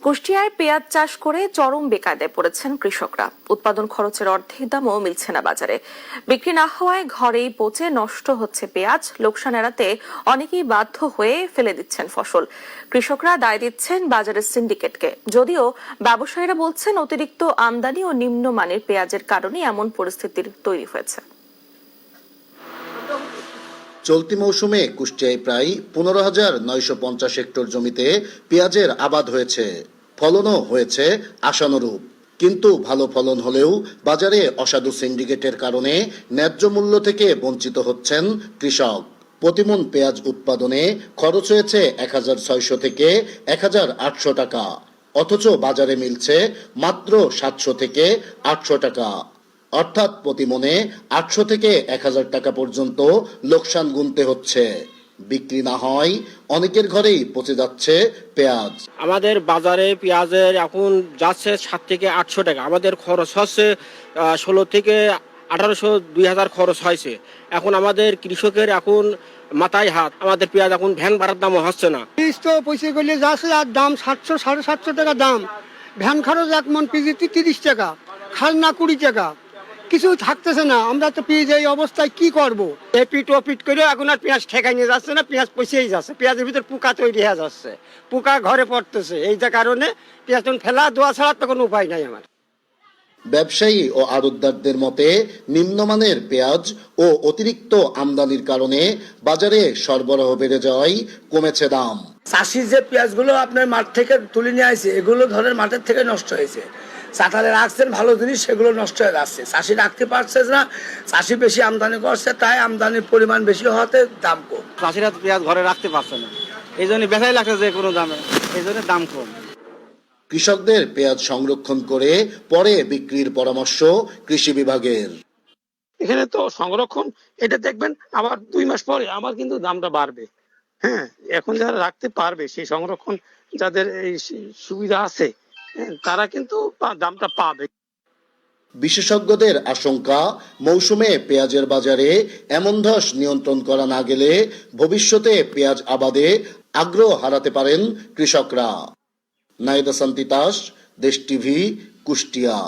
কুষ্টিয়ায় পেঁয়াজ চাষ করে চরম বেকায়দায় পড়েছেন কৃষকরা। উৎপাদন খরচের অর্ধেক দামও মিলছে না বাজারে। বিক্রি না হওয়ায় ঘরেই পচে নষ্ট হচ্ছে পেঁয়াজ। লোকসান এড়াতে অনেকেই বাধ্য হয়ে ফেলে দিচ্ছেন ফসল। কৃষকরা দায় দিচ্ছেন বাজারের সিন্ডিকেটকে, যদিও ব্যবসায়ীরা বলছেন অতিরিক্ত আমদানি ও নিম্নমানের পেঁয়াজের কারণে এমন পরিস্থিতির তৈরি হয়েছে। চলতি মৌসুমে কুষ্টিয়ায় প্রায় 15,950 হেক্টর জমিতে পেঁয়াজের আবাদ হয়েছে। ফলনও হয়েছে আশানুরূপ, কিন্তু ভালো ফলন হলেও বাজারে অসাধু সিন্ডিকেটের কারণে ন্যায্য মূল্য থেকে বঞ্চিত হচ্ছেন কৃষক। প্রতিমন পেঁয়াজ উৎপাদনে খরচ হয়েছে 1,600 থেকে 1,800 টাকা, অথচ বাজারে মিলছে মাত্র 700 থেকে 800 টাকা। অর্থাৎ প্রতি মনে 800 থেকে 1,000 টাকা পর্যন্ত লোকসান গুনতে হচ্ছে। বিক্রি না হয় অনেকের ঘরেই পচে যাচ্ছে পেঁয়াজ। আমাদের বাজারে পেঁয়াজের এখন যাচ্ছে 7 থেকে 800 টাকা। আমাদের খরচ হচ্ছে 16 থেকে 1800, 2000 খরচ হয়েছে। এখন আমাদের কৃষকের এখন মাথায় হাত। আমাদের পেঁয়াজ এখন ভ্যান ভাড়ার দামও হচ্ছে না। পয়সা করলে যাচ্ছে আর দাম 700, 750 টাকা দাম। ভ্যান খরচ 1 মণ পিজিতে 30 টাকা, খালনা 20 টাকা। কিছু থাকতেছে না। আমরা তো পেঁয়াজ এই অবস্থায় কি করব? এপিট ওপিট করে এখন আর পেঁয়াজ ঠেকাই নিয়ে যাচ্ছে না, পেঁয়াজ পচেই যাচ্ছে। পেঁয়াজের ভিতর পোকা তৈরি হয়ে যাচ্ছে, পোকা ঘরে পড়তেছে। এই যে কারণে পেঁয়াজ ফেলা দেওয়া ছাড়া তো কোনো উপায় নাই আমার। ব্যবসায়ী ও আড়তদারদের মতে নিম্নমানের পেঁয়াজ ও অতিরিক্ত আমদানির কারণে বাজারে সরবরাহ বেড়ে যাওয়ায় কমেছে দাম। চাষি যে পেঁয়াজগুলো আপনার মাঠ থেকে তুলে নিয়ে আসে, এগুলো ধরেন মাঠের থেকে নষ্ট হয়েছে। চাতালে রাখছেন ভালো জিনিস, সেগুলো নষ্ট হয়ে যাচ্ছে। চাষি রাখতে পারছে না, চাষি বেশি আমদানি করছে, তাই আমদানির পরিমাণ বেশি হওয়াতে দাম কম। চাষিরা পেঁয়াজ ঘরে রাখতে পারছে না, এই জন্য বেচাই লাগছে যে কোনো দামে, এই জন্য দাম কম। কৃষকদের পেঁয়াজ সংরক্ষণ করে পরে বিক্রির পরামর্শ কৃষি বিভাগের। এখানে তো সংরক্ষণ, এটা দেখবেন আবার 2 মাস পরে আমার কিন্তু দামটা বাড়বে। হ্যাঁ, এখন যারা রাখতে পারবে, সেই সংরক্ষণ যাদের এই সুবিধা আছে, তারা কিন্তু দামটা পাবে। বিশেষজ্ঞদের আশঙ্কা, মৌসুমে পেঁয়াজের বাজারে এমন ধস নিয়ন্ত্রণ করা না গেলে ভবিষ্যতে পেঁয়াজ আবাদে আগ্রহ হারাতে পারেন কৃষকরা। নাইদা সান্তিতাস, দেশ টিভি, কুষ্টিয়া।